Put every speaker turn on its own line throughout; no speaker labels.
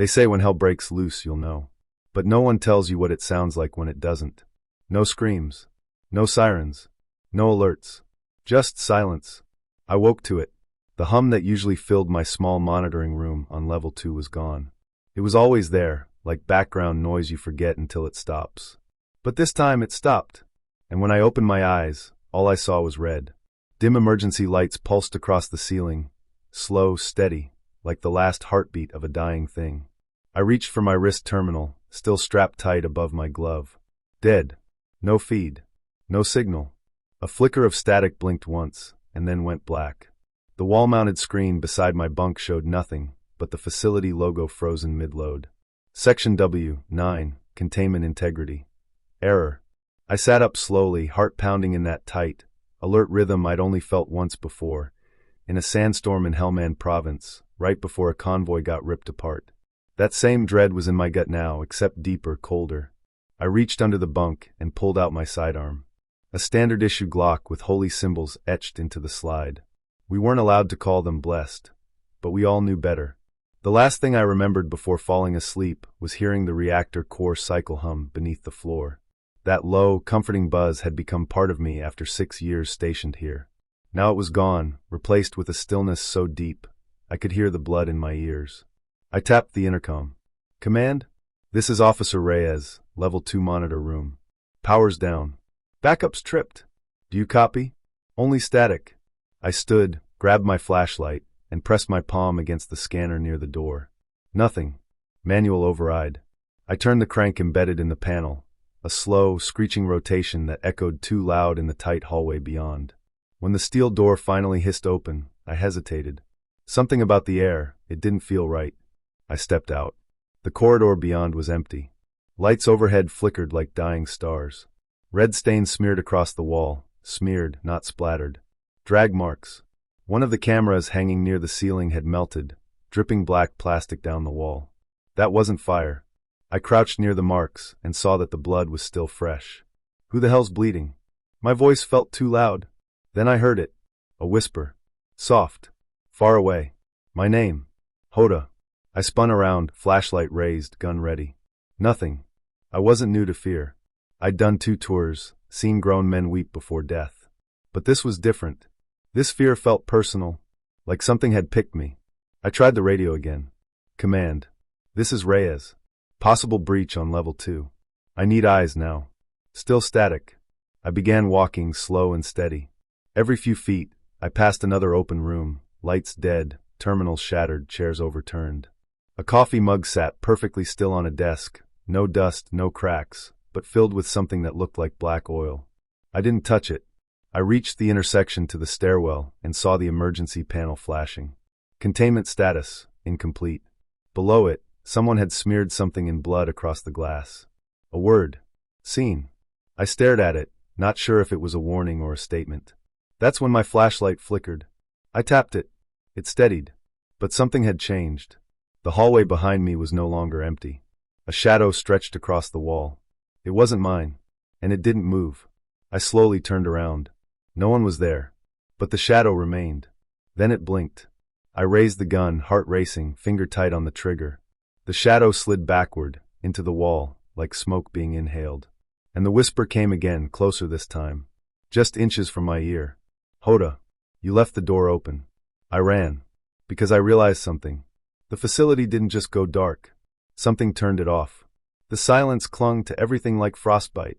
They say when hell breaks loose, you'll know. But no one tells you what it sounds like when it doesn't. No screams. No sirens. No alerts. Just silence. I woke to it. The hum that usually filled my small monitoring room on level 2 was gone. It was always there, like background noise you forget until it stops. But this time it stopped. And when I opened my eyes, all I saw was red. Dim emergency lights pulsed across the ceiling, slow, steady, like the last heartbeat of a dying thing. I reached for my wrist terminal, still strapped tight above my glove. Dead. No feed. No signal. A flicker of static blinked once, and then went black. The wall-mounted screen beside my bunk showed nothing but the facility logo frozen mid-load. Section W, 9, Containment Integrity. Error. I sat up slowly, heart pounding in that tight, alert rhythm I'd only felt once before, in a sandstorm in Helmand Province, right before a convoy got ripped apart. That same dread was in my gut now, except deeper, colder. I reached under the bunk and pulled out my sidearm. A standard-issue Glock with holy symbols etched into the slide. We weren't allowed to call them blessed, but we all knew better. The last thing I remembered before falling asleep was hearing the reactor core cycle hum beneath the floor. That low, comforting buzz had become part of me after 6 years stationed here. Now it was gone, replaced with a stillness so deep, I could hear the blood in my ears. I tapped the intercom. Command? This is Officer Reyes, Level 2 monitor room. Power's down. Backup's tripped. Do you copy? Only static. I stood, grabbed my flashlight, and pressed my palm against the scanner near the door. Nothing. Manual override. I turned the crank embedded in the panel, a slow, screeching rotation that echoed too loud in the tight hallway beyond. When the steel door finally hissed open, I hesitated. Something about the air, it didn't feel right. I stepped out. The corridor beyond was empty. Lights overhead flickered like dying stars. Red stains smeared across the wall, smeared, not splattered. Drag marks. One of the cameras hanging near the ceiling had melted, dripping black plastic down the wall. That wasn't fire. I crouched near the marks and saw that the blood was still fresh. Who the hell's bleeding? My voice felt too loud. Then I heard it. A whisper. Soft. Far away. My name. Hoda. I spun around, flashlight raised, gun ready. Nothing. I wasn't new to fear. I'd done 2 tours, seen grown men weep before death. But this was different. This fear felt personal, like something had picked me. I tried the radio again. Command. This is Reyes. Possible breach on level 2. I need eyes now. Still static. I began walking, slow and steady. Every few feet, I passed another open room, lights dead, terminals shattered, chairs overturned. A coffee mug sat perfectly still on a desk, no dust, no cracks, but filled with something that looked like black oil. I didn't touch it. I reached the intersection to the stairwell and saw the emergency panel flashing. Containment status, incomplete. Below it, someone had smeared something in blood across the glass. A word. Seen. I stared at it, not sure if it was a warning or a statement. That's when my flashlight flickered. I tapped it. It steadied. But something had changed. The hallway behind me was no longer empty. A shadow stretched across the wall. It wasn't mine, and it didn't move. I slowly turned around. No one was there, but the shadow remained. Then it blinked. I raised the gun, heart racing, finger tight on the trigger. The shadow slid backward, into the wall, like smoke being inhaled. And the whisper came again, closer this time. Just inches from my ear. Hoda, you left the door open. I ran, because I realized something. The facility didn't just go dark. Something turned it off. The silence clung to everything like frostbite.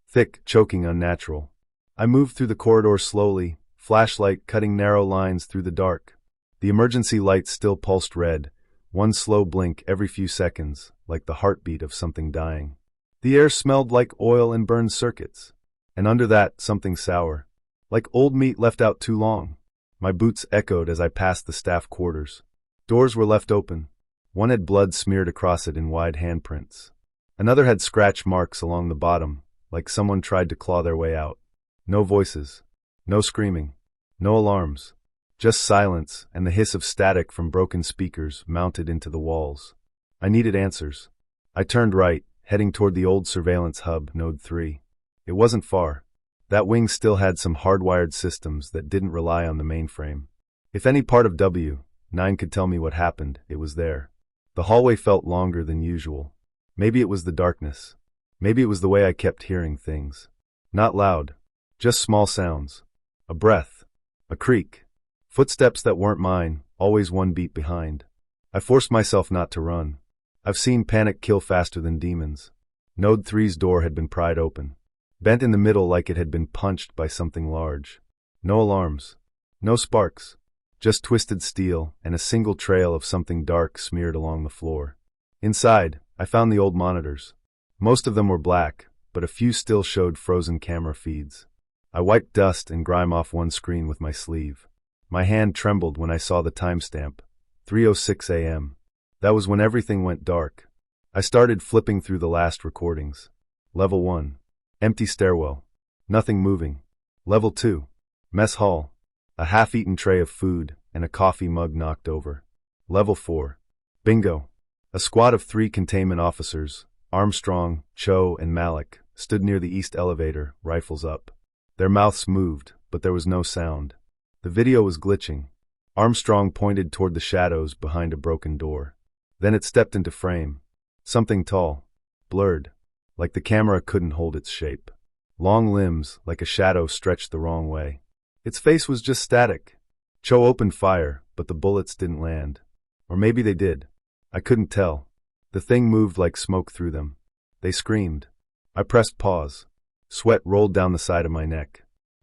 Thick, choking, unnatural. I moved through the corridor slowly, flashlight cutting narrow lines through the dark. The emergency lights still pulsed red, one slow blink every few seconds, like the heartbeat of something dying. The air smelled like oil and burned circuits. And under that, something sour. Like old meat left out too long. My boots echoed as I passed the staff quarters. Doors were left open. One had blood smeared across it in wide handprints. Another had scratch marks along the bottom, like someone tried to claw their way out. No voices. No screaming. No alarms. Just silence and the hiss of static from broken speakers mounted into the walls. I needed answers. I turned right, heading toward the old surveillance hub, Node 3. It wasn't far. That wing still had some hardwired systems that didn't rely on the mainframe. If any part of W9 could tell me what happened, it was there. The hallway felt longer than usual. Maybe it was the darkness. Maybe it was the way I kept hearing things. Not loud. Just small sounds. A breath. A creak. Footsteps that weren't mine, always one beat behind. I forced myself not to run. I've seen panic kill faster than demons. Node 3's door had been pried open. Bent in the middle like it had been punched by something large. No alarms. No sparks. Just twisted steel and a single trail of something dark smeared along the floor. Inside, I found the old monitors. Most of them were black, but a few still showed frozen camera feeds. I wiped dust and grime off one screen with my sleeve. My hand trembled when I saw the timestamp, 3:06 a.m. That was when everything went dark. I started flipping through the last recordings. Level 1. Empty stairwell. Nothing moving. Level 2. Mess hall. A half-eaten tray of food and a coffee mug knocked over. Level 4. Bingo. A squad of 3 containment officers, Armstrong, Cho, and Malik, stood near the east elevator, rifles up. Their mouths moved, but there was no sound. The video was glitching. Armstrong pointed toward the shadows behind a broken door. Then it stepped into frame. Something tall. Blurred. Like the camera couldn't hold its shape. Long limbs, like a shadow stretched the wrong way. Its face was just static. Cho opened fire, but the bullets didn't land. Or maybe they did. I couldn't tell. The thing moved like smoke through them. They screamed. I pressed pause. Sweat rolled down the side of my neck.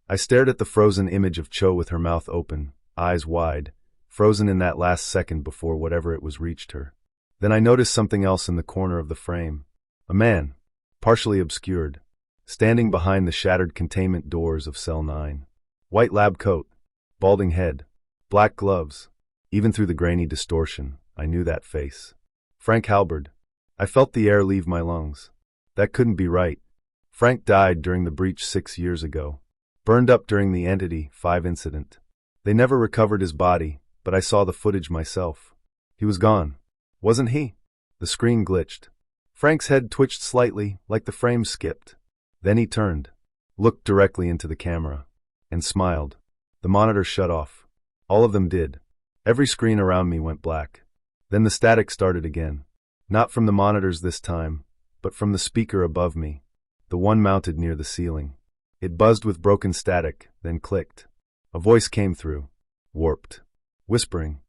I stared at the frozen image of Cho with her mouth open, eyes wide, frozen in that last second before whatever it was reached her. Then I noticed something else in the corner of the frame. A man, partially obscured, standing behind the shattered containment doors of Cell 9. White lab coat, balding head, black gloves. Even through the grainy distortion, I knew that face. Frank Halberd. I felt the air leave my lungs. That couldn't be right. Frank died during the breach 6 years ago. Burned up during the Entity 5 incident. They never recovered his body, but I saw the footage myself. He was gone. Wasn't he? The screen glitched. Frank's head twitched slightly, like the frame skipped. Then he turned, looked directly into the camera, and smiled. The monitor shut off. All of them did. Every screen around me went black. Then the static started again. Not from the monitors this time, but from the speaker above me, the one mounted near the ceiling. It buzzed with broken static, then clicked. A voice came through, warped, whispering,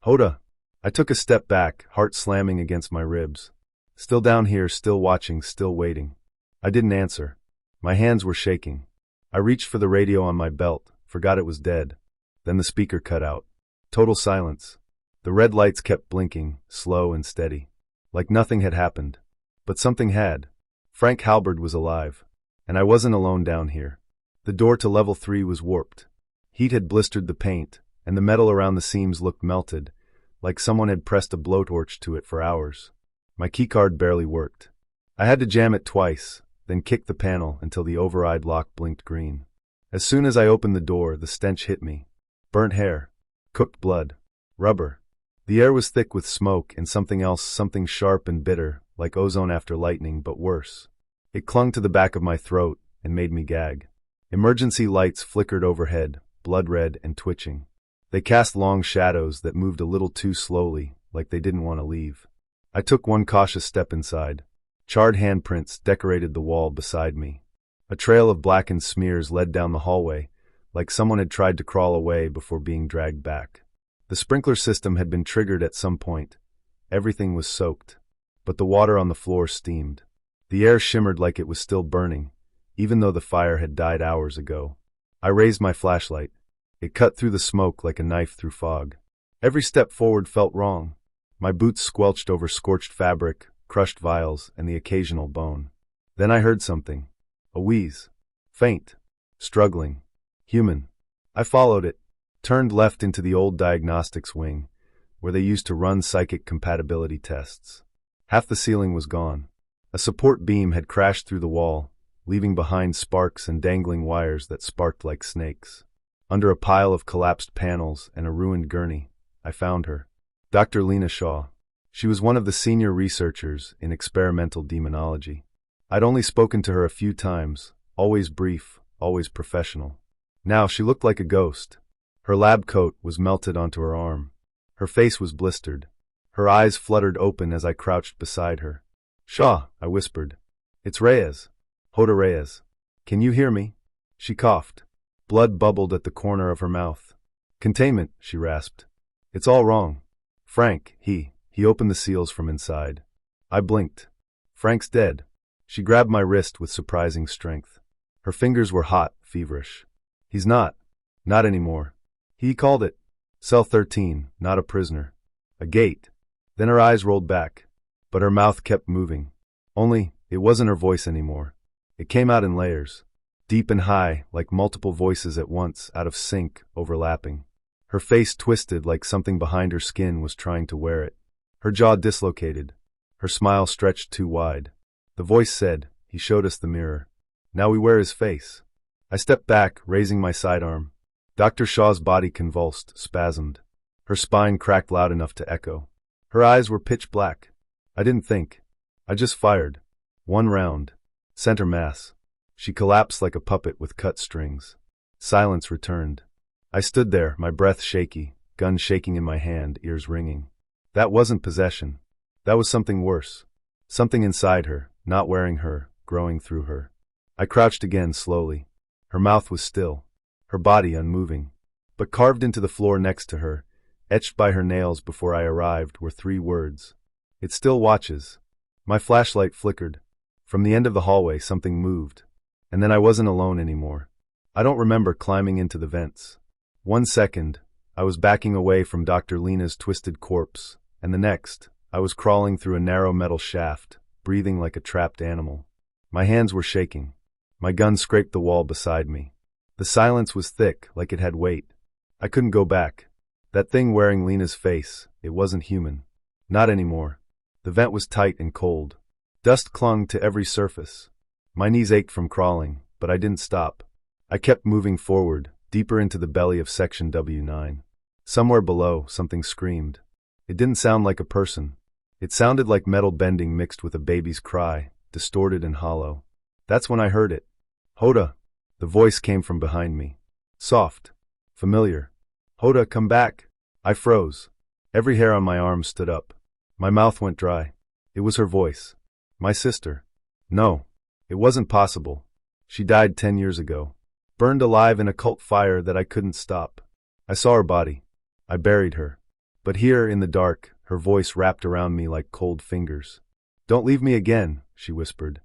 "Hoda." I took a step back, heart slamming against my ribs. Still down here, still watching, still waiting. I didn't answer. My hands were shaking. I reached for the radio on my belt, forgot it was dead. Then the speaker cut out. Total silence. The red lights kept blinking, slow and steady. Like nothing had happened. But something had. Frank Halberd was alive. And I wasn't alone down here. The door to level 3 was warped. Heat had blistered the paint, and the metal around the seams looked melted, like someone had pressed a blowtorch to it for hours. My keycard barely worked. I had to jam it twice, then kick the panel until the override lock blinked green. As soon as I opened the door, the stench hit me. Burnt hair. Cooked blood. Rubber. The air was thick with smoke and something else, something sharp and bitter, like ozone after lightning, but worse. It clung to the back of my throat and made me gag. Emergency lights flickered overhead, blood red and twitching. They cast long shadows that moved a little too slowly, like they didn't want to leave. I took one cautious step inside. Charred handprints decorated the wall beside me. A trail of blackened smears led down the hallway, like someone had tried to crawl away before being dragged back. The sprinkler system had been triggered at some point. Everything was soaked, but the water on the floor steamed. The air shimmered like it was still burning, even though the fire had died hours ago. I raised my flashlight. It cut through the smoke like a knife through fog. Every step forward felt wrong. My boots squelched over scorched fabric, crushed vials, and the occasional bone. Then I heard something. A wheeze. Faint. Struggling. Human. I followed it, turned left into the old diagnostics wing, where they used to run psychic compatibility tests. Half the ceiling was gone. A support beam had crashed through the wall, leaving behind sparks and dangling wires that sparked like snakes. Under a pile of collapsed panels and a ruined gurney, I found her. Dr. Lena Shaw. She was one of the senior researchers in experimental demonology. I'd only spoken to her a few times, always brief, always professional. Now she looked like a ghost. Her lab coat was melted onto her arm. Her face was blistered. Her eyes fluttered open as I crouched beside her. "Shaw," I whispered. "It's Reyes. Hoda Reyes. Can you hear me?" She coughed. Blood bubbled at the corner of her mouth. "Containment," she rasped. "It's all wrong. Frank, he opened the seals from inside." I blinked. "Frank's dead." She grabbed my wrist with surprising strength. Her fingers were hot, feverish. "He's not anymore. He called it Cell 13, not a prisoner. A gate." Then her eyes rolled back. But her mouth kept moving. Only, it wasn't her voice anymore. It came out in layers. Deep and high, like multiple voices at once, out of sync, overlapping. Her face twisted like something behind her skin was trying to wear it. Her jaw dislocated. Her smile stretched too wide. The voice said, "He showed us the mirror. Now we wear his face." I stepped back, raising my sidearm. Dr. Shaw's body convulsed, spasmed. Her spine cracked loud enough to echo. Her eyes were pitch black. I didn't think. I just fired. One round. Center mass. She collapsed like a puppet with cut strings. Silence returned. I stood there, my breath shaky, gun shaking in my hand, ears ringing. That wasn't possession. That was something worse. Something inside her, not wearing her, growing through her. I crouched again slowly. Her mouth was still. Her body unmoving. But carved into the floor next to her, etched by her nails before I arrived, were 3 words. "It still watches." My flashlight flickered. From the end of the hallway something moved. And then I wasn't alone anymore. I don't remember climbing into the vents. 1 second, I was backing away from Dr. Lena's twisted corpse, and the next, I was crawling through a narrow metal shaft, breathing like a trapped animal. My hands were shaking. My gun scraped the wall beside me. The silence was thick, like it had weight. I couldn't go back. That thing wearing Lena's face, it wasn't human. Not anymore. The vent was tight and cold. Dust clung to every surface. My knees ached from crawling, but I didn't stop. I kept moving forward, deeper into the belly of Section W9. Somewhere below, something screamed. It didn't sound like a person. It sounded like metal bending mixed with a baby's cry, distorted and hollow. That's when I heard it. "Hoda." The voice came from behind me. Soft. Familiar. "Hoda, come back." I froze. Every hair on my arm stood up. My mouth went dry. It was her voice. My sister. No. It wasn't possible. She died 10 years ago. Burned alive in a cult fire that I couldn't stop. I saw her body. I buried her. But here, in the dark, her voice wrapped around me like cold fingers. "Don't leave me again," she whispered.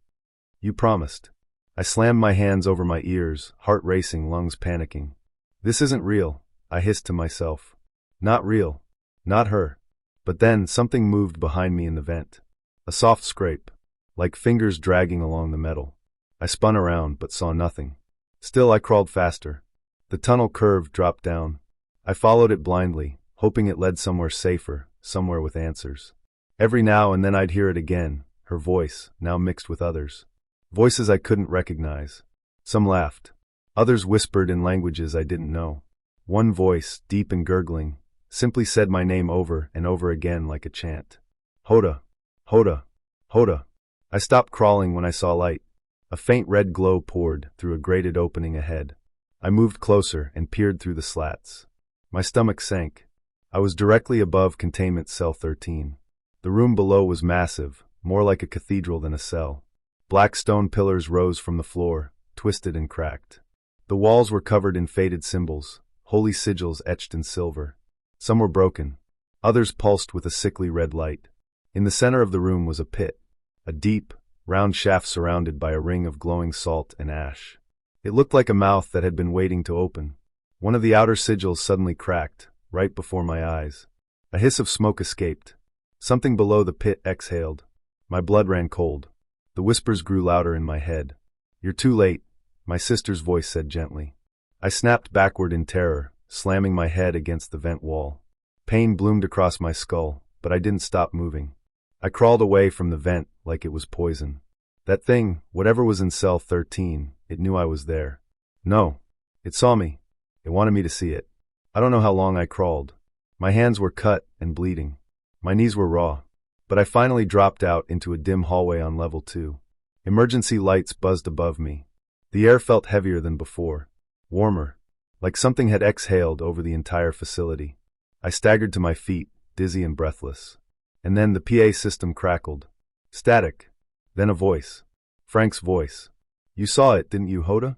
"You promised." I slammed my hands over my ears, heart racing, lungs panicking. "This isn't real," I hissed to myself. Not real. Not her. But then something moved behind me in the vent. A soft scrape, like fingers dragging along the metal. I spun around, but saw nothing. Still, I crawled faster. The tunnel curved, dropped down. I followed it blindly, hoping it led somewhere safer, somewhere with answers. Every now and then I'd hear it again, her voice, now mixed with others. Voices I couldn't recognize. Some laughed. Others whispered in languages I didn't know. One voice, deep and gurgling, simply said my name over and over again like a chant. "Hoda. Hoda. Hoda." I stopped crawling when I saw light. A faint red glow poured through a grated opening ahead. I moved closer and peered through the slats. My stomach sank. I was directly above Containment Cell 13. The room below was massive, more like a cathedral than a cell. Black stone pillars rose from the floor, twisted and cracked. The walls were covered in faded symbols, holy sigils etched in silver. Some were broken. Others pulsed with a sickly red light. In the center of the room was a pit, a deep, round shaft surrounded by a ring of glowing salt and ash. It looked like a mouth that had been waiting to open. One of the outer sigils suddenly cracked, right before my eyes. A hiss of smoke escaped. Something below the pit exhaled. My blood ran cold. The whispers grew louder in my head. "You're too late," my sister's voice said gently. I snapped backward in terror, slamming my head against the vent wall. Pain bloomed across my skull, but I didn't stop moving. I crawled away from the vent like it was poison. That thing, whatever was in cell 13, it knew I was there. No. It saw me. It wanted me to see it. I don't know how long I crawled. My hands were cut and bleeding. My knees were raw. But I finally dropped out into a dim hallway on level 2. Emergency lights buzzed above me. The air felt heavier than before. Warmer. Like something had exhaled over the entire facility. I staggered to my feet, dizzy and breathless. And then the PA system crackled. Static. Then a voice. Frank's voice. You saw it, didn't you, Hoda?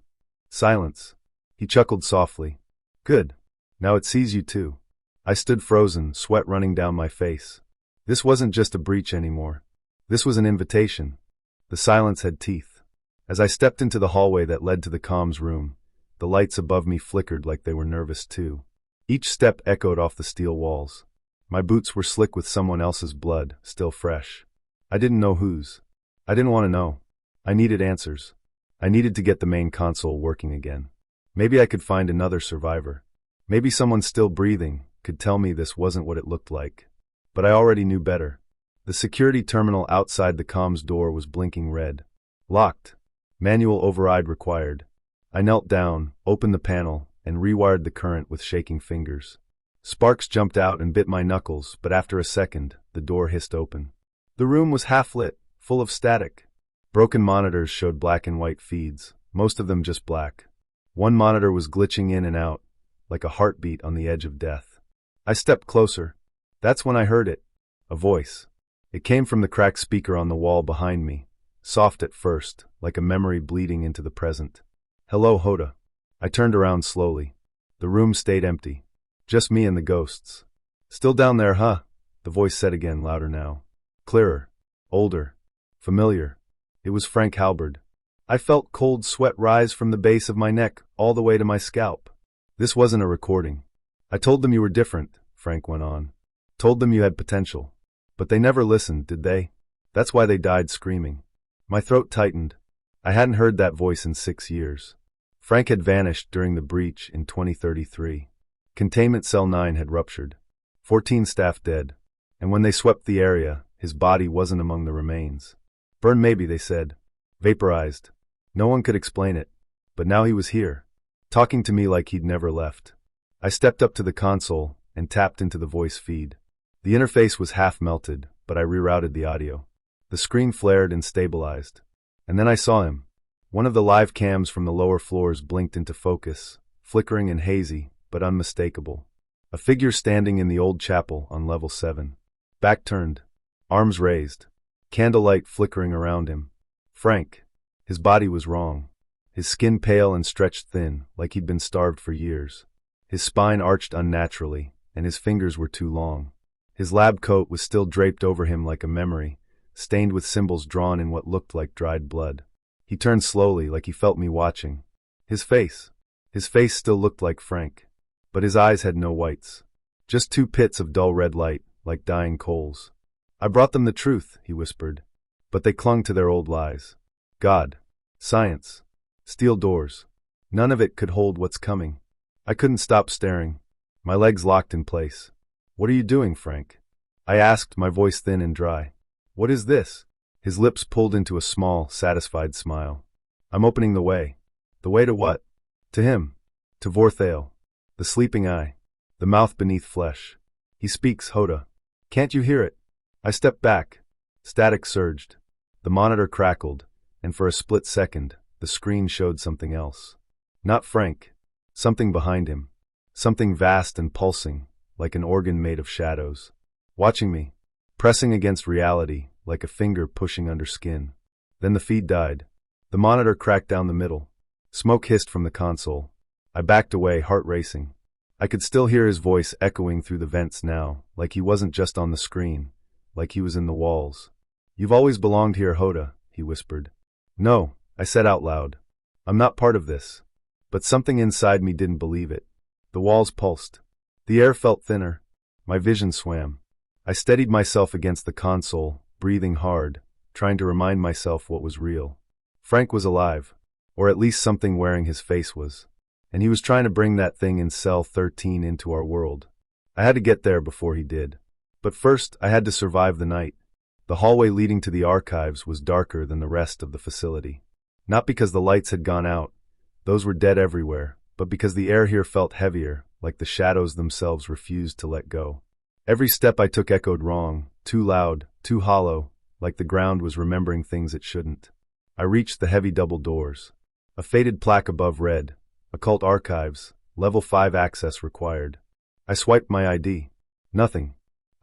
Silence. He chuckled softly. Good. Now it sees you too. I stood frozen, sweat running down my face. This wasn't just a breach anymore. This was an invitation. The silence had teeth. As I stepped into the hallway that led to the comms room, the lights above me flickered like they were nervous too. Each step echoed off the steel walls. My boots were slick with someone else's blood, still fresh. I didn't know whose. I didn't want to know. I needed answers. I needed to get the main console working again. Maybe I could find another survivor. Maybe someone still breathing could tell me this wasn't what it looked like. But I already knew better. The security terminal outside the comms door was blinking red. Locked. Manual override required. I knelt down, opened the panel, and rewired the current with shaking fingers. Sparks jumped out and bit my knuckles, but after a second, the door hissed open. The room was half-lit, full of static. Broken monitors showed black and white feeds, most of them just black. One monitor was glitching in and out, like a heartbeat on the edge of death. I stepped closer. That's when I heard it. A voice. It came from the cracked speaker on the wall behind me, soft at first, like a memory bleeding into the present. Hello, Hoda. I turned around slowly. The room stayed empty. Just me and the ghosts. Still down there, huh? The voice said again, louder now. Clearer. Older. Familiar. It was Frank Halberd. I felt cold sweat rise from the base of my neck all the way to my scalp. This wasn't a recording. I told them you were different, Frank went on. Told them you had potential. But they never listened, did they? That's why they died screaming. My throat tightened. I hadn't heard that voice in 6 years. Frank had vanished during the breach in 2033. Containment Cell 9 had ruptured. 14 staff dead. And when they swept the area, his body wasn't among the remains. Burned maybe, they said. Vaporized. No one could explain it. But now he was here, talking to me like he'd never left. I stepped up to the console and tapped into the voice feed. The interface was half melted, but I rerouted the audio. The screen flared and stabilized. And then I saw him. One of the live cams from the lower floors blinked into focus, flickering and hazy, but unmistakable. A figure standing in the old chapel on level 7. Back turned. Arms raised. Candlelight flickering around him. Frank. His body was wrong. His skin pale and stretched thin, like he'd been starved for years. His spine arched unnaturally, and his fingers were too long. His lab coat was still draped over him like a memory, stained with symbols drawn in what looked like dried blood. He turned slowly, like he felt me watching. His face still looked like Frank. But his eyes had no whites. Just 2 pits of dull red light, like dying coals. I brought them the truth, he whispered. But they clung to their old lies. God. Science. Steel doors. None of it could hold what's coming. I couldn't stop staring. My legs locked in place. What are you doing, Frank? I asked, my voice thin and dry. What is this? His lips pulled into a small, satisfied smile. I'm opening the way. The way to what? To him. To Vorthale. The sleeping eye. The mouth beneath flesh. He speaks, Hoda. Can't you hear it? I stepped back. Static surged. The monitor crackled, and for a split second, the screen showed something else. Not Frank. Something behind him. Something vast and pulsing, like an organ made of shadows. Watching me. Pressing against reality, like a finger pushing under skin. Then the feed died. The monitor cracked down the middle. Smoke hissed from the console. I backed away, heart racing. I could still hear his voice echoing through the vents now, like he wasn't just on the screen, like he was in the walls. You've always belonged here, Hoda, he whispered. No, I said out loud. I'm not part of this. But something inside me didn't believe it. The walls pulsed. The air felt thinner. My vision swam. I steadied myself against the console, breathing hard, trying to remind myself what was real. Frank was alive, or at least something wearing his face was. And he was trying to bring that thing in cell 13 into our world. I had to get there before he did. But first, I had to survive the night. The hallway leading to the archives was darker than the rest of the facility. Not because the lights had gone out, those were dead everywhere, but because the air here felt heavier, like the shadows themselves refused to let go. Every step I took echoed wrong, too loud, too hollow, like the ground was remembering things it shouldn't. I reached the heavy double doors. A faded plaque above read, Occult Archives, Level 5 access required. I swiped my ID. Nothing.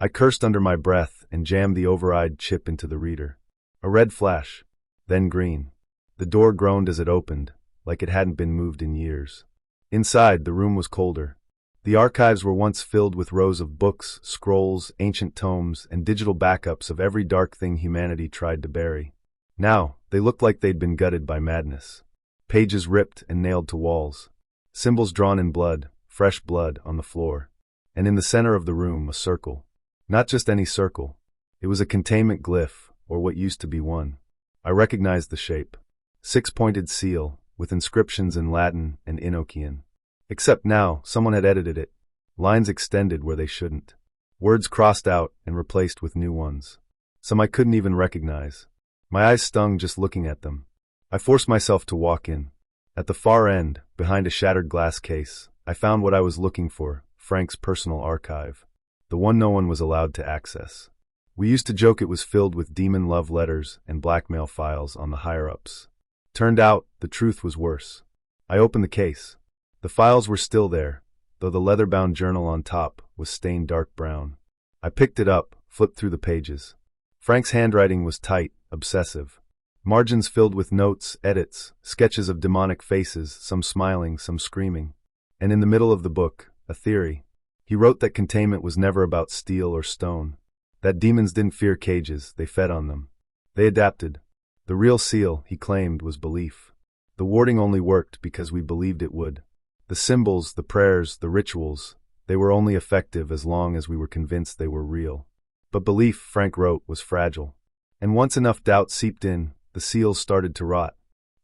I cursed under my breath and jammed the override chip into the reader. A red flash, then green. The door groaned as it opened, like it hadn't been moved in years. Inside, the room was colder. The archives were once filled with rows of books, scrolls, ancient tomes, and digital backups of every dark thing humanity tried to bury. Now, they looked like they'd been gutted by madness. Pages ripped and nailed to walls. Symbols drawn in blood, fresh blood, on the floor. And in the center of the room, a circle. Not just any circle. It was a containment glyph, or what used to be one. I recognized the shape. 6-pointed seal, with inscriptions in Latin and Enochian. Except now, someone had edited it. Lines extended where they shouldn't. Words crossed out and replaced with new ones. Some I couldn't even recognize. My eyes stung just looking at them. I forced myself to walk in. At the far end, behind a shattered glass case, I found what I was looking for, Frank's personal archive. The one no one was allowed to access. We used to joke it was filled with demon love letters and blackmail files on the higher-ups. Turned out, the truth was worse. I opened the case. The files were still there, though the leather-bound journal on top was stained dark brown. I picked it up, flipped through the pages. Frank's handwriting was tight, obsessive. Margins filled with notes, edits, sketches of demonic faces, some smiling, some screaming. And in the middle of the book, a theory. He wrote that containment was never about steel or stone. That demons didn't fear cages, they fed on them. They adapted. The real seal, he claimed, was belief. The warding only worked because we believed it would. The symbols, the prayers, the rituals, they were only effective as long as we were convinced they were real. But belief, Frank wrote, was fragile. And once enough doubt seeped in, the seals started to rot.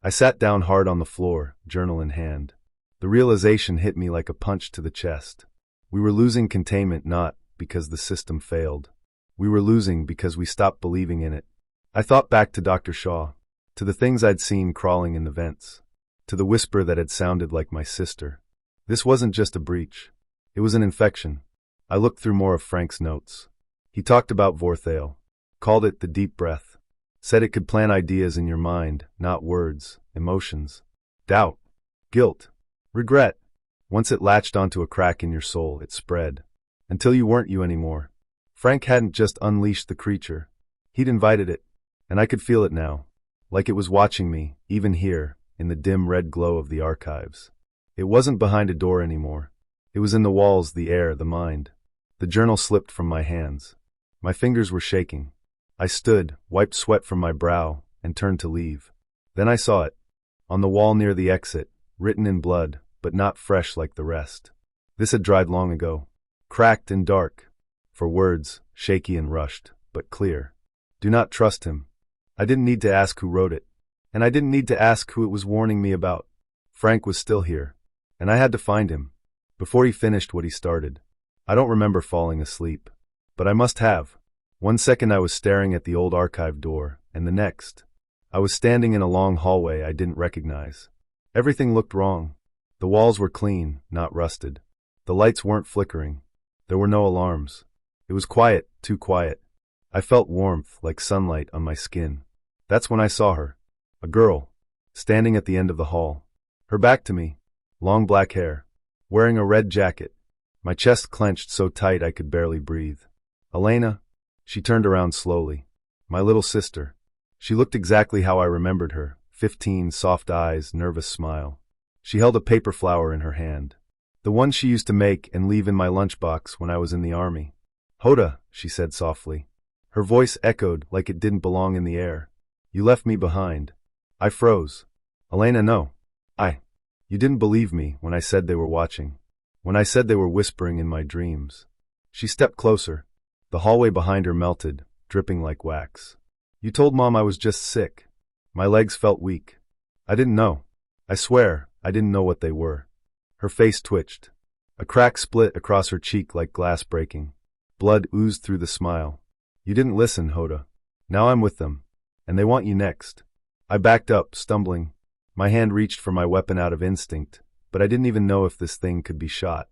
I sat down hard on the floor, journal in hand. The realization hit me like a punch to the chest. We were losing containment not because the system failed. We were losing because we stopped believing in it. I thought back to Dr. Shaw, to the things I'd seen crawling in the vents, to the whisper that had sounded like my sister. This wasn't just a breach. It was an infection. I looked through more of Frank's notes. He talked about Vorthale, called it the deep breath, said it could plant ideas in your mind, not words, emotions, doubt, guilt, regret. Once it latched onto a crack in your soul, it spread, until you weren't you anymore. Frank hadn't just unleashed the creature. He'd invited it, and I could feel it now, like it was watching me, even here, in the dim red glow of the archives. It wasn't behind a door anymore. It was in the walls, the air, the mind. The journal slipped from my hands. My fingers were shaking. I stood, wiped sweat from my brow, and turned to leave. Then I saw it. On the wall near the exit, written in blood, but not fresh like the rest. This had dried long ago. Cracked and dark. For words, shaky and rushed, but clear. Do not trust him. I didn't need to ask who wrote it. And I didn't need to ask who it was warning me about. Frank was still here. And I had to find him. Before he finished what he started. I don't remember falling asleep. But I must have. One second I was staring at the old archive door, and the next, I was standing in a long hallway I didn't recognize. Everything looked wrong. The walls were clean, not rusted. The lights weren't flickering. There were no alarms. It was quiet, too quiet. I felt warmth, like sunlight, on my skin. That's when I saw her. A girl, standing at the end of the hall. Her back to me. Long black hair. Wearing a red jacket. My chest clenched so tight I could barely breathe. Elena? She turned around slowly. My little sister. She looked exactly how I remembered her. 15, soft eyes, nervous smile. She held a paper flower in her hand. The one she used to make and leave in my lunchbox when I was in the army. Hoda, she said softly. Her voice echoed like it didn't belong in the air. You left me behind. I froze. Elena, no. You didn't believe me when I said they were watching. When I said they were whispering in my dreams. She stepped closer. The hallway behind her melted, dripping like wax. You told Mom I was just sick. My legs felt weak. I didn't know. I swear, I didn't know what they were. Her face twitched. A crack split across her cheek like glass breaking. Blood oozed through the smile. You didn't listen, Hoda. Now I'm with them. And they want you next. I backed up, stumbling. My hand reached for my weapon out of instinct, but I didn't even know if this thing could be shot.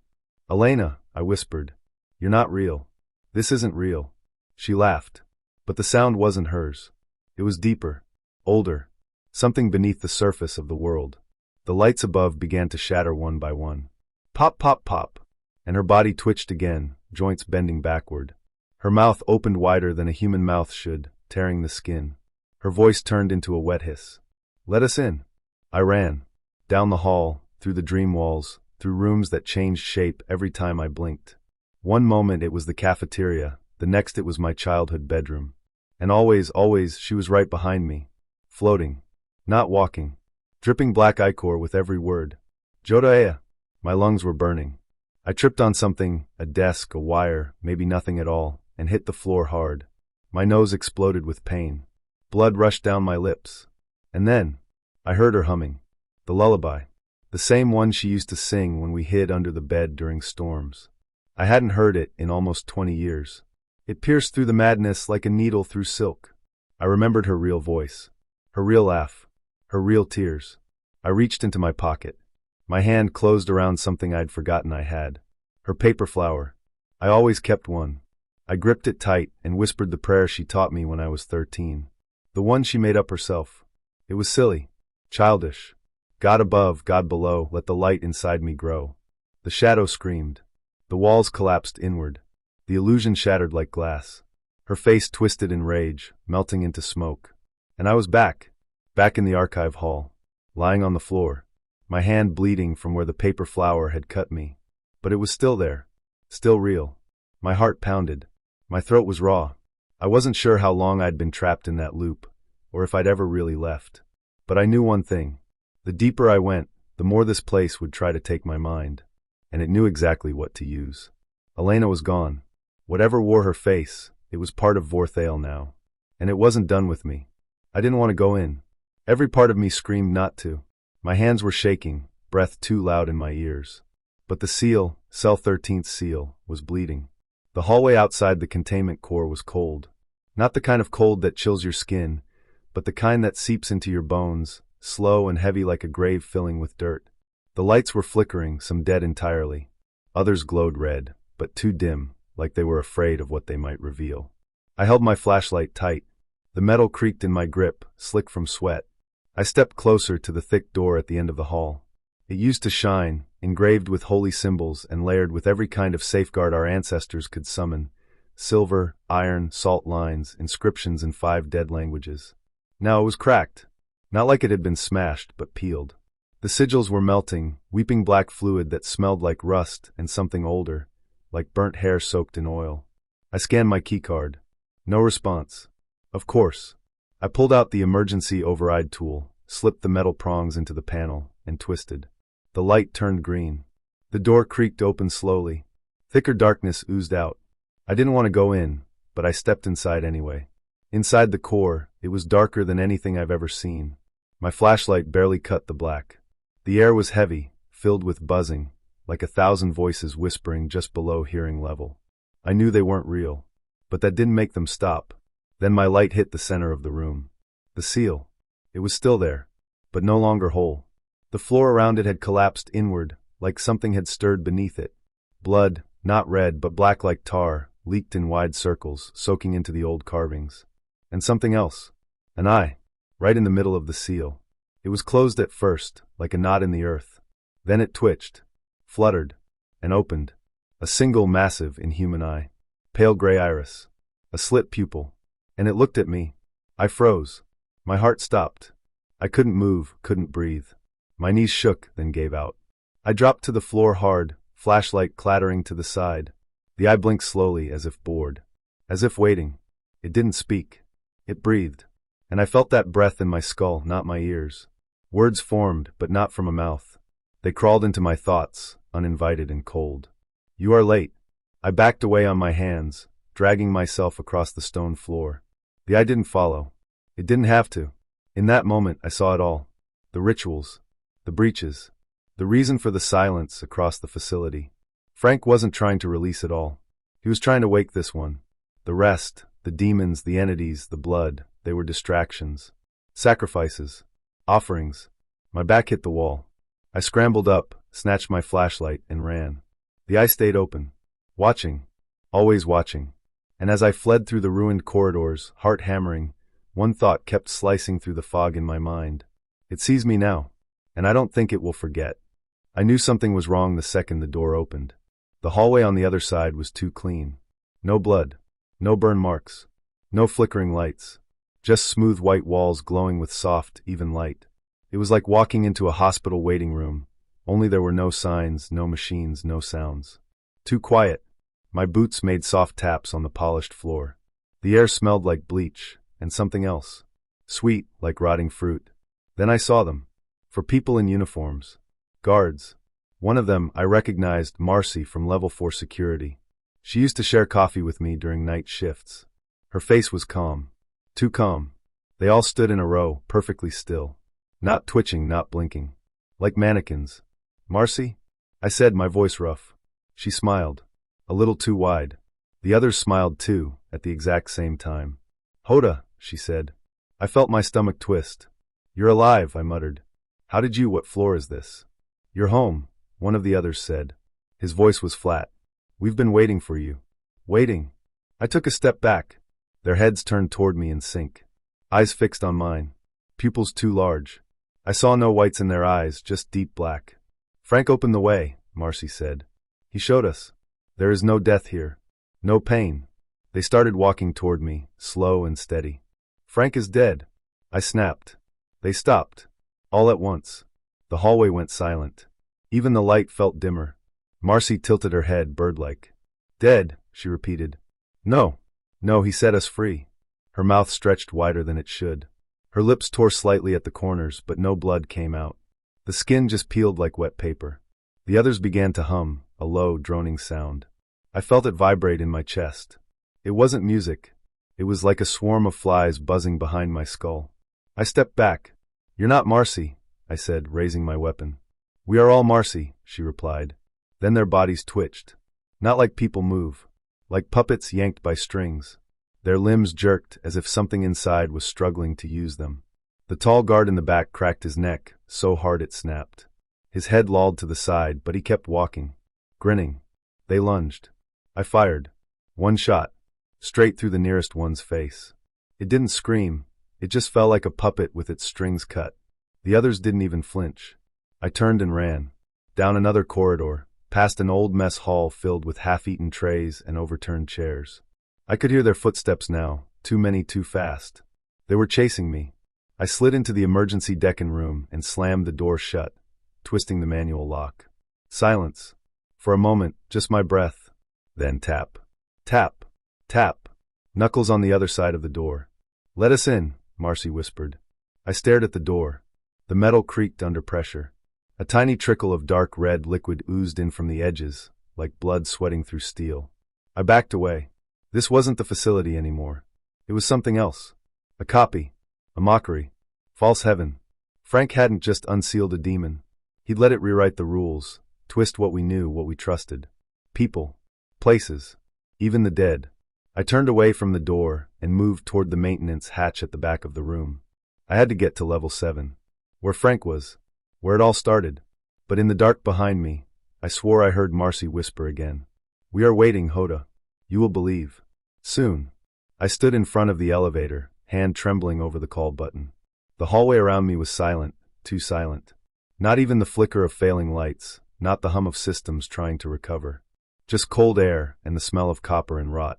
Elena, I whispered. You're not real. This isn't real. She laughed. But the sound wasn't hers. It was deeper. Older. Something beneath the surface of the world. The lights above began to shatter one by one. Pop, pop, pop. And her body twitched again, joints bending backward. Her mouth opened wider than a human mouth should, tearing the skin. Her voice turned into a wet hiss. "Let us in." I ran. Down the hall, through the dream walls, through rooms that changed shape every time I blinked. One moment it was the cafeteria, the next it was my childhood bedroom. And always, she was right behind me. Floating. Not walking. Dripping black ichor with every word. Jodaea. My lungs were burning. I tripped on something, a desk, a wire, maybe nothing at all, and hit the floor hard. My nose exploded with pain. Blood rushed down my lips. And then, I heard her humming. The lullaby. The same one she used to sing when we hid under the bed during storms. I hadn't heard it in almost 20 years. It pierced through the madness like a needle through silk. I remembered her real voice. Her real laugh. Her real tears. I reached into my pocket. My hand closed around something I'd forgotten I had. Her paper flower. I always kept one. I gripped it tight and whispered the prayer she taught me when I was 13. The one she made up herself. It was silly. Childish. God above, God below, let the light inside me grow. The shadow screamed. The walls collapsed inward. The illusion shattered like glass. Her face twisted in rage, melting into smoke. And I was back in the archive hall, lying on the floor, my hand bleeding from where the paper flower had cut me. But it was still there, still real. My heart pounded. My throat was raw. I wasn't sure how long I'd been trapped in that loop, or if I'd ever really left. But I knew one thing. The deeper I went, the more this place would try to take my mind. And it knew exactly what to use. Elena was gone. Whatever wore her face, it was part of Vorthale now. And it wasn't done with me. I didn't want to go in. Every part of me screamed not to. My hands were shaking, breath too loud in my ears. But the seal, cell 13th seal, was bleeding. The hallway outside the containment core was cold. Not the kind of cold that chills your skin, but the kind that seeps into your bones, slow and heavy like a grave filling with dirt. The lights were flickering, some dead entirely. Others glowed red, but too dim, like they were afraid of what they might reveal. I held my flashlight tight. The metal creaked in my grip, slick from sweat. I stepped closer to the thick door at the end of the hall. It used to shine, engraved with holy symbols and layered with every kind of safeguard our ancestors could summon. Silver, iron, salt lines, inscriptions in 5 dead languages. Now it was cracked. Not like it had been smashed, but peeled. The sigils were melting, weeping black fluid that smelled like rust and something older, like burnt hair soaked in oil. I scanned my keycard. No response. Of course. I pulled out the emergency override tool, slipped the metal prongs into the panel, and twisted. The light turned green. The door creaked open slowly. Thicker darkness oozed out. I didn't want to go in, but I stepped inside anyway. Inside the core, it was darker than anything I've ever seen. My flashlight barely cut the black. The air was heavy, filled with buzzing, like 1,000 voices whispering just below hearing level. I knew they weren't real, but that didn't make them stop. Then my light hit the center of the room. The seal. It was still there, but no longer whole. The floor around it had collapsed inward, like something had stirred beneath it. Blood, not red but black like tar, leaked in wide circles, soaking into the old carvings. And something else. An eye. Right in the middle of the seal. It was closed at first, like a knot in the earth. Then it twitched, fluttered, and opened. A single massive, inhuman eye. Pale gray iris. A slit pupil. And it looked at me. I froze. My heart stopped. I couldn't move, couldn't breathe. My knees shook, then gave out. I dropped to the floor hard, flashlight clattering to the side. The eye blinked slowly, as if bored. As if waiting. It didn't speak. It breathed. And I felt that breath in my skull, not my ears. Words formed, but not from a mouth. They crawled into my thoughts, uninvited and cold. "You are late." I backed away on my hands, dragging myself across the stone floor. The eye didn't follow. It didn't have to. In that moment, I saw it all. The rituals. The breaches. The reason for the silence across the facility. Frank wasn't trying to release it all. He was trying to wake this one. The rest, the demons, the entities, the blood, they were distractions. Sacrifices. Offerings. My back hit the wall. I scrambled up, snatched my flashlight, and ran. The eye stayed open. Watching. Always watching. And as I fled through the ruined corridors, heart hammering, one thought kept slicing through the fog in my mind. It sees me now, and I don't think it will forget. I knew something was wrong the second the door opened. The hallway on the other side was too clean. No blood. No burn marks. No flickering lights. Just smooth white walls glowing with soft, even light. It was like walking into a hospital waiting room, only there were no signs, no machines, no sounds. Too quiet. My boots made soft taps on the polished floor. The air smelled like bleach, and something else. Sweet, like rotting fruit. Then I saw them. For people in uniforms. Guards. One of them, I recognized Marcy from Level 4 security. She used to share coffee with me during night shifts. Her face was calm. Too calm. They all stood in a row, perfectly still. Not twitching, not blinking. Like mannequins. Marcy? I said, my voice rough. She smiled. A little too wide. The others smiled too, at the exact same time. Hoda, she said. I felt my stomach twist. You're alive, I muttered. How did you? What floor is this? You're home, one of the others said. His voice was flat. We've been waiting for you. Waiting. I took a step back. Their heads turned toward me in sync. Eyes fixed on mine. Pupils too large. I saw no whites in their eyes, just deep black. Frank opened the way, Marcy said. He showed us. There is no death here. No pain. They started walking toward me, slow and steady. Frank is dead. I snapped. They stopped. All at once. The hallway went silent. Even the light felt dimmer. Marcy tilted her head bird-like. Dead, she repeated. No. No, he set us free. Her mouth stretched wider than it should. Her lips tore slightly at the corners, but no blood came out. The skin just peeled like wet paper. The others began to hum, a low, droning sound. I felt it vibrate in my chest. It wasn't music. It was like a swarm of flies buzzing behind my skull. I stepped back. You're not Marcy, I said, raising my weapon. We are all Marcy, she replied. Then their bodies twitched. Not like people move. Like puppets yanked by strings. Their limbs jerked as if something inside was struggling to use them. The tall guard in the back cracked his neck, so hard it snapped. His head lolled to the side, but he kept walking. Grinning. They lunged. I fired. One shot. Straight through the nearest one's face. It didn't scream. It just fell like a puppet with its strings cut. The others didn't even flinch. I turned and ran. Down another corridor, past an old mess hall filled with half-eaten trays and overturned chairs. I could hear their footsteps now, too many too fast. They were chasing me. I slid into the emergency deck-in room and slammed the door shut, twisting the manual lock. Silence. For a moment, just my breath. Then tap. Tap. Tap. Knuckles on the other side of the door. Let us in, Marcy whispered. I stared at the door. The metal creaked under pressure. A tiny trickle of dark red liquid oozed in from the edges, like blood sweating through steel. I backed away. This wasn't the facility anymore. It was something else. A copy. A mockery. False heaven. Frank hadn't just unsealed a demon. He'd let it rewrite the rules, twist what we knew, what we trusted. People. Places. Even the dead. I turned away from the door and moved toward the maintenance hatch at the back of the room. I had to get to level 7. Where Frank was. Where it all started. But in the dark behind me, I swore I heard Marcy whisper again. We are waiting, Hoda. You will believe. Soon. I stood in front of the elevator, hand trembling over the call button. The hallway around me was silent, too silent. Not even the flicker of failing lights, not the hum of systems trying to recover. Just cold air and the smell of copper and rot.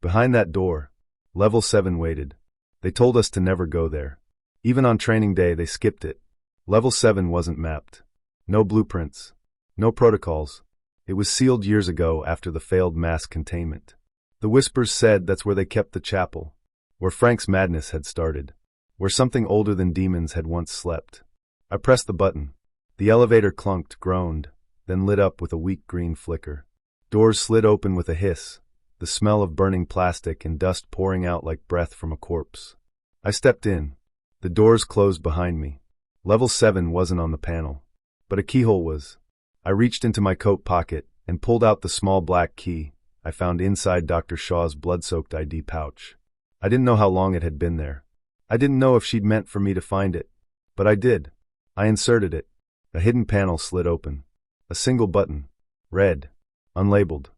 Behind that door, level 7 waited. They told us to never go there. Even on training day they skipped it. Level 7 wasn't mapped. No blueprints. No protocols. It was sealed years ago after the failed mass containment. The whispers said that's where they kept the chapel. Where Frank's madness had started. Where something older than demons had once slept. I pressed the button. The elevator clunked, groaned, then lit up with a weak green flicker. Doors slid open with a hiss, the smell of burning plastic and dust pouring out like breath from a corpse. I stepped in. The doors closed behind me. Level 7 wasn't on the panel, but a keyhole was. I reached into my coat pocket and pulled out the small black key I found inside Dr. Shaw's blood-soaked ID pouch. I didn't know how long it had been there. I didn't know if she'd meant for me to find it, but I did. I inserted it. A hidden panel slid open. A single button. Red. Unlabeled.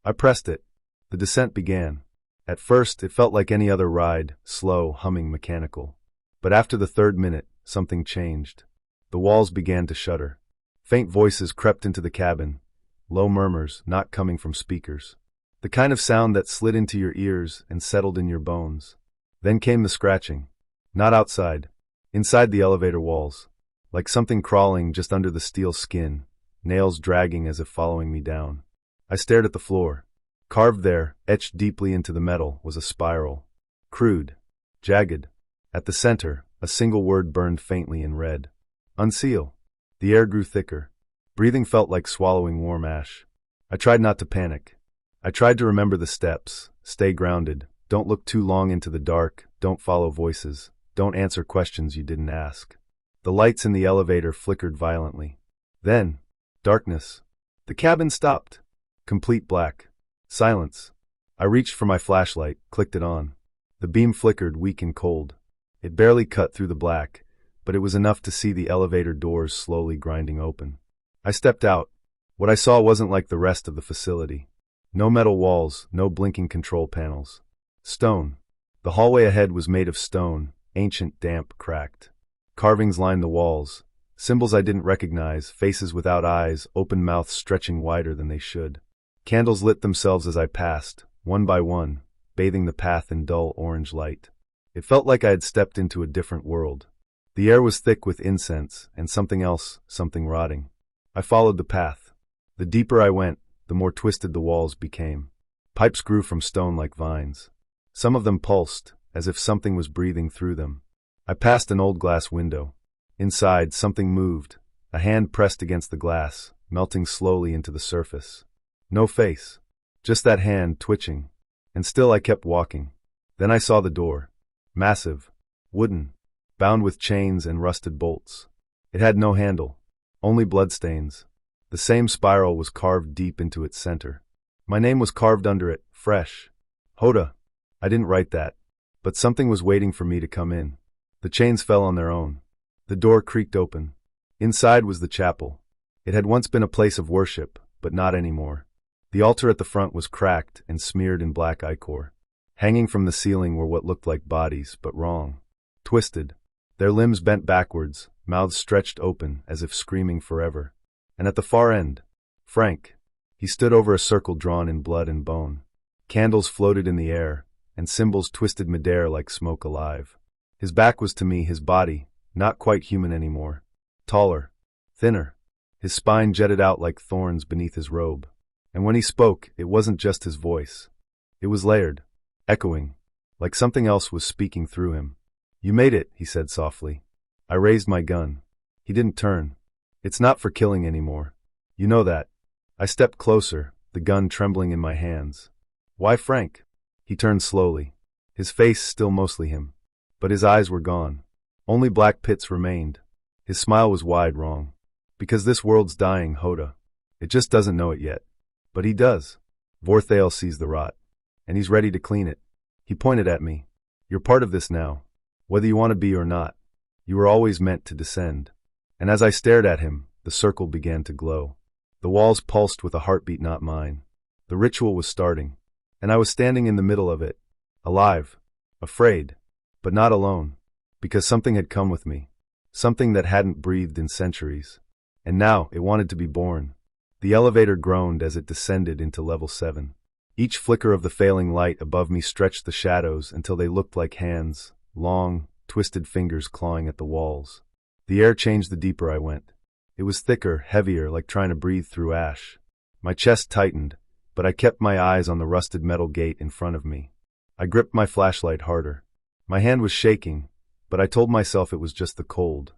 I pressed it. The descent began. At first, it felt like any other ride, slow, humming, mechanical. But after the 3rd minute, something changed. The walls began to shudder. Faint voices crept into the cabin. Low murmurs, not coming from speakers. The kind of sound that slid into your ears and settled in your bones. Then came the scratching. Not outside. Inside the elevator walls. Like something crawling just under the steel skin, nails dragging as if following me down. I stared at the floor. Carved there, etched deeply into the metal, was a spiral. Crude. Jagged. At the center, a single word burned faintly in red. Unseal. The air grew thicker. Breathing felt like swallowing warm ash. I tried not to panic. I tried to remember the steps, stay grounded, don't look too long into the dark, don't follow voices, don't answer questions you didn't ask. The lights in the elevator flickered violently. Then, darkness. The cabin stopped. Complete black. Silence. I reached for my flashlight, clicked it on. The beam flickered weak and cold. It barely cut through the black, but it was enough to see the elevator doors slowly grinding open. I stepped out. What I saw wasn't like the rest of the facility. No metal walls, no blinking control panels. Stone. The hallway ahead was made of stone, ancient, damp, cracked. Carvings lined the walls. Symbols I didn't recognize, faces without eyes, open mouths stretching wider than they should. Candles lit themselves as I passed, one by one, bathing the path in dull orange light. It felt like I had stepped into a different world. The air was thick with incense, and something else, something rotting. I followed the path. The deeper I went, the more twisted the walls became. Pipes grew from stone like vines. Some of them pulsed, as if something was breathing through them. I passed an old glass window. Inside, something moved. A hand pressed against the glass, melting slowly into the surface. No face. Just that hand twitching. And still I kept walking. Then I saw the door. Massive. Wooden. Bound with chains and rusted bolts. It had no handle. Only bloodstains. The same spiral was carved deep into its center. My name was carved under it, fresh. Hoda. I didn't write that. But something was waiting for me to come in. The chains fell on their own. The door creaked open. Inside was the chapel. It had once been a place of worship, but not anymore. The altar at the front was cracked and smeared in black ichor. Hanging from the ceiling were what looked like bodies, but wrong. Twisted. Their limbs bent backwards, mouths stretched open as if screaming forever. And at the far end, Frank. He stood over a circle drawn in blood and bone. Candles floated in the air, and symbols twisted midair like smoke alive. His back was to me, his body, not quite human anymore. Taller. Thinner. His spine jetted out like thorns beneath his robe. And when he spoke, it wasn't just his voice. It was layered, echoing, like something else was speaking through him. You made it, he said softly. I raised my gun. He didn't turn. It's not for killing anymore. You know that. I stepped closer, the gun trembling in my hands. Why Frank? He turned slowly. His face still mostly him. But his eyes were gone. Only black pits remained. His smile was wide wrong. Because this world's dying, Hoda. It just doesn't know it yet. But he does. Vorthale sees the rot. And he's ready to clean it. He pointed at me. You're part of this now. Whether you want to be or not. You were always meant to descend. And as I stared at him, the circle began to glow. The walls pulsed with a heartbeat not mine. The ritual was starting. And I was standing in the middle of it. Alive. Afraid. But not alone. Because something had come with me. Something that hadn't breathed in centuries. And now it wanted to be born. The elevator groaned as it descended into level 7. Each flicker of the failing light above me stretched the shadows until they looked like hands, long, twisted fingers clawing at the walls. The air changed the deeper I went. It was thicker, heavier, like trying to breathe through ash. My chest tightened, but I kept my eyes on the rusted metal gate in front of me. I gripped my flashlight harder. My hand was shaking, but I told myself it was just the cold.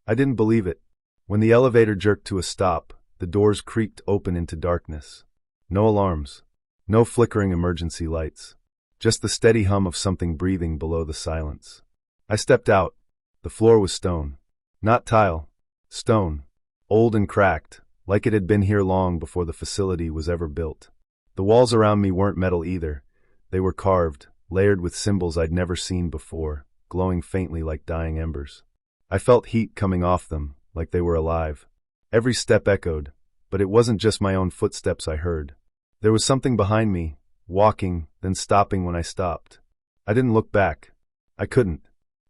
I didn't believe it. When the elevator jerked to a stop, the doors creaked open into darkness. No alarms. No flickering emergency lights. Just the steady hum of something breathing below the silence. I stepped out. The floor was stone. Not tile. Stone. Old and cracked, like it had been here long before the facility was ever built. The walls around me weren't metal either. They were carved, layered with symbols I'd never seen before, glowing faintly like dying embers. I felt heat coming off them, like they were alive. Every step echoed, but it wasn't just my own footsteps I heard. There was something behind me, walking, then stopping when I stopped. I didn't look back. I couldn't.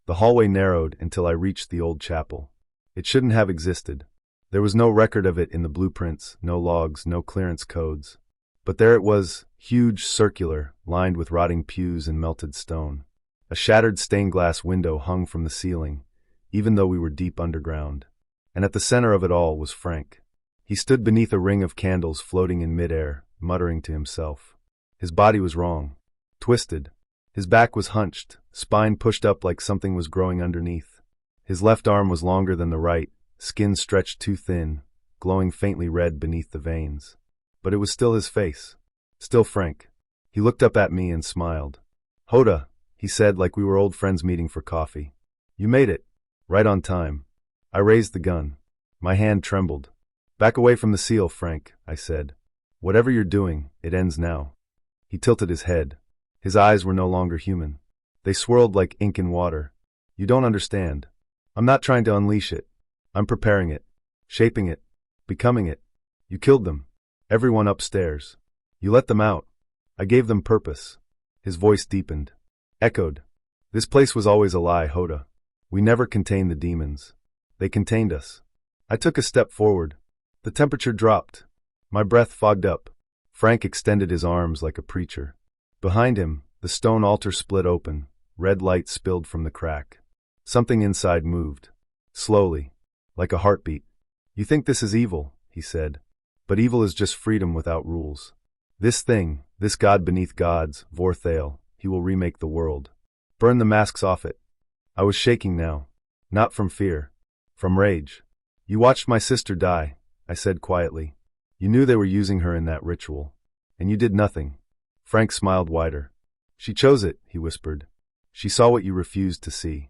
The hallway narrowed until I reached the old chapel. It shouldn't have existed. There was no record of it in the blueprints, no logs, no clearance codes. But there it was, Huge, circular, lined with rotting pews and melted stone. A shattered stained glass window hung from the ceiling, even though we were deep underground. And at the center of it all was Frank. He stood beneath a ring of candles floating in midair, muttering to himself. His body was wrong. Twisted. His back was hunched, spine pushed up like something was growing underneath. His left arm was longer than the right, skin stretched too thin, glowing faintly red beneath the veins. But it was still his face. Still Frank. He looked up at me and smiled. "Hoda," he said like we were old friends meeting for coffee. "You made it. Right on time." I raised the gun. My hand trembled. "Back away from the seal, Frank," I said. "Whatever you're doing, it ends now." He tilted his head. His eyes were no longer human. They swirled like ink in water. "You don't understand. I'm not trying to unleash it. I'm preparing it. Shaping it. Becoming it. You killed them. Everyone upstairs. You let them out. I gave them purpose." His voice deepened. Echoed. "This place was always a lie, Hoda. We never contained the demons. They contained us." I took a step forward. The temperature dropped. My breath fogged up. Frank extended his arms like a preacher. Behind him, the stone altar split open. Red light spilled from the crack. Something inside moved. Slowly. Like a heartbeat. "You think this is evil," he said. "But evil is just freedom without rules. This thing, this god beneath gods, Vorthale, he will remake the world. Burn the masks off it." I was shaking now. Not from fear. From rage. "You watched my sister die," I said quietly. "You knew they were using her in that ritual. And you did nothing." Frank smiled wider. "She chose it," he whispered. "She saw what you refused to see."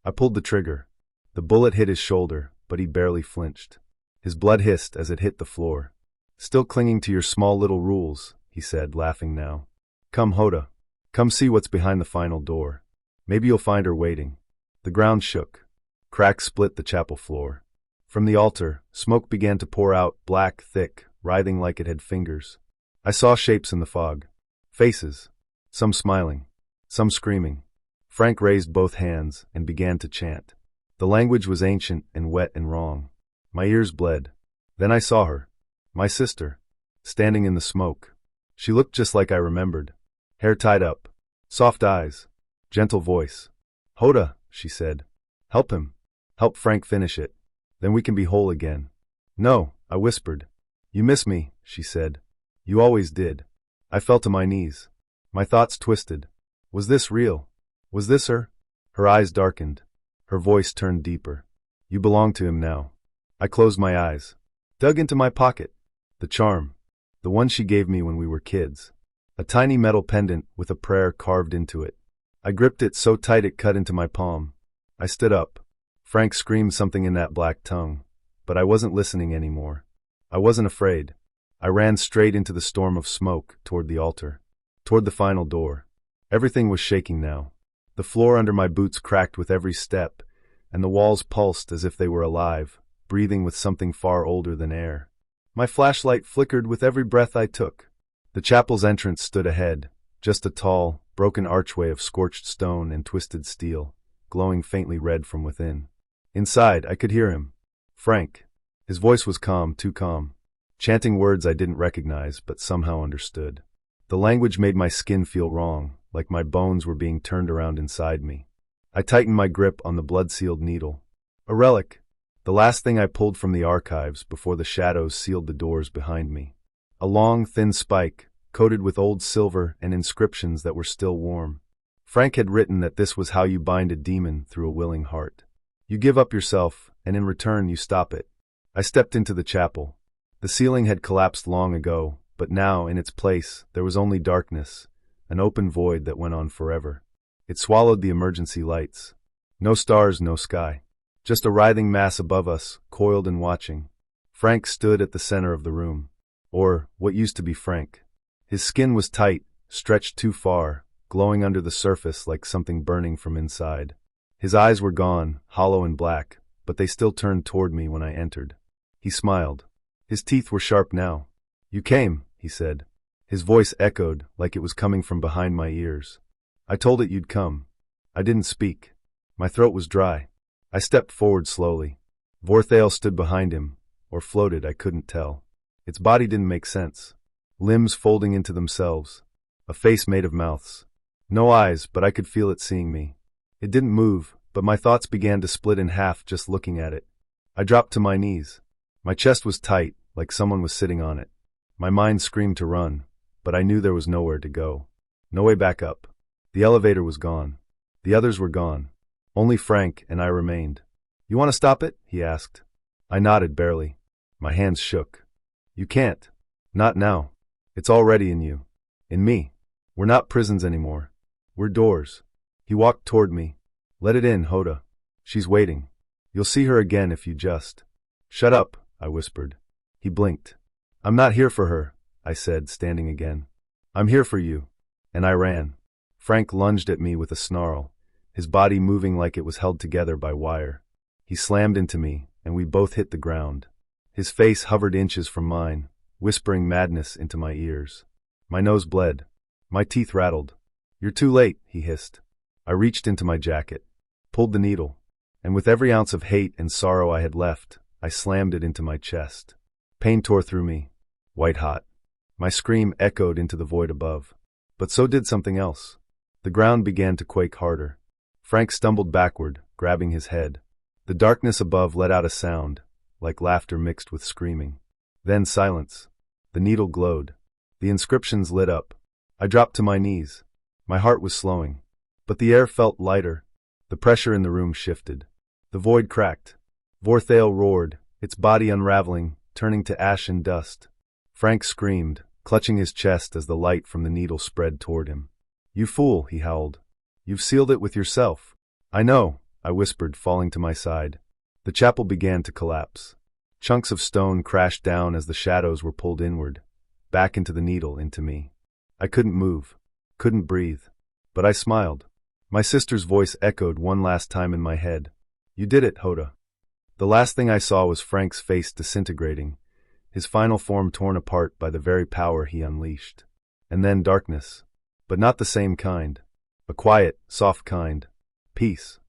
I pulled the trigger. The bullet hit his shoulder, but he barely flinched. His blood hissed as it hit the floor. "Still clinging to your small little rules," he said, laughing now. "Come, Hoda. Come see what's behind the final door. Maybe you'll find her waiting." The ground shook. Cracks split the chapel floor. From the altar, smoke began to pour out, black, thick, writhing like it had fingers. I saw shapes in the fog. Faces. Some smiling. Some screaming. Frank raised both hands and began to chant. The language was ancient and wet and wrong. My ears bled. Then I saw her. My sister. Standing in the smoke. She looked just like I remembered. Hair tied up. Soft eyes. Gentle voice. "Hoda," she said. "Help him. Help Frank finish it. Then we can be whole again." "No," I whispered. "You miss me," she said. "You always did." I fell to my knees. My thoughts twisted. Was this real? Was this her? Her eyes darkened. Her voice turned deeper. "You belong to him now." I closed my eyes. Dug into my pocket. The charm. The one she gave me when we were kids. A tiny metal pendant with a prayer carved into it. I gripped it so tight it cut into my palm. I stood up. Frank screamed something in that black tongue, but I wasn't listening anymore. I wasn't afraid. I ran straight into the storm of smoke, toward the altar. Toward the final door. Everything was shaking now. The floor under my boots cracked with every step, and the walls pulsed as if they were alive, breathing with something far older than air. My flashlight flickered with every breath I took. The chapel's entrance stood ahead, just a tall, broken archway of scorched stone and twisted steel, glowing faintly red from within. Inside, I could hear him. Frank. His voice was calm, too calm, chanting words I didn't recognize but somehow understood. The language made my skin feel wrong, like my bones were being turned around inside me. I tightened my grip on the blood-sealed needle. A relic. The last thing I pulled from the archives before the shadows sealed the doors behind me. A long, thin spike, coated with old silver and inscriptions that were still warm. Frank had written that this was how you bind a demon through a willing heart. You give up yourself, and in return you stop it. I stepped into the chapel. The ceiling had collapsed long ago, but now, in its place, there was only darkness, an open void that went on forever. It swallowed the emergency lights. No stars, no sky. Just a writhing mass above us, coiled and watching. Frank stood at the center of the room. Or, what used to be Frank. His skin was tight, stretched too far, glowing under the surface like something burning from inside. His eyes were gone, hollow and black, but they still turned toward me when I entered. He smiled. His teeth were sharp now. "You came," he said. His voice echoed like it was coming from behind my ears. "I told it you'd come." I didn't speak. My throat was dry. I stepped forward slowly. Vorthale stood behind him, or floated, I couldn't tell. Its body didn't make sense. limbs folding into themselves, a face made of mouths. No eyes, but I could feel it seeing me. It didn't move, but my thoughts began to split in half just looking at it. I dropped to my knees. My chest was tight, like someone was sitting on it. My mind screamed to run, but I knew there was nowhere to go. No way back up. The elevator was gone. The others were gone. Only Frank and I remained. "You want to stop it?" he asked. I nodded barely. My hands shook. "You can't. Not now. It's already in you. In me. We're not prisons anymore. We're doors." He walked toward me. "Let it in, Hoda. She's waiting. You'll see her again if you just—" "Shut up," I whispered. He blinked. "I'm not here for her," I said, standing again. "I'm here for you." And I ran. Frank lunged at me with a snarl, his body moving like it was held together by wire. He slammed into me, and we both hit the ground. His face hovered inches from mine, whispering madness into my ears. My nose bled. My teeth rattled. "You're too late," he hissed. I reached into my jacket, pulled the needle, and with every ounce of hate and sorrow I had left, I slammed it into my chest. Pain tore through me, white hot. My scream echoed into the void above. But so did something else. The ground began to quake harder. Frank stumbled backward, grabbing his head. The darkness above let out a sound, like laughter mixed with screaming. Then silence. The needle glowed. The inscriptions lit up. I dropped to my knees. My heart was slowing. But the air felt lighter. The pressure in the room shifted. The void cracked. Vorthale roared, its body unraveling, turning to ash and dust. Frank screamed, clutching his chest as the light from the needle spread toward him. "You fool," he howled. "You've sealed it with yourself." "I know," I whispered, falling to my side. The chapel began to collapse. Chunks of stone crashed down as the shadows were pulled inward, back into the needle, into me. I couldn't move, couldn't breathe. But I smiled. My sister's voice echoed one last time in my head. "You did it, Hoda." The last thing I saw was Frank's face disintegrating, his final form torn apart by the very power he unleashed. And then darkness. But not the same kind. A quiet, soft kind. Peace.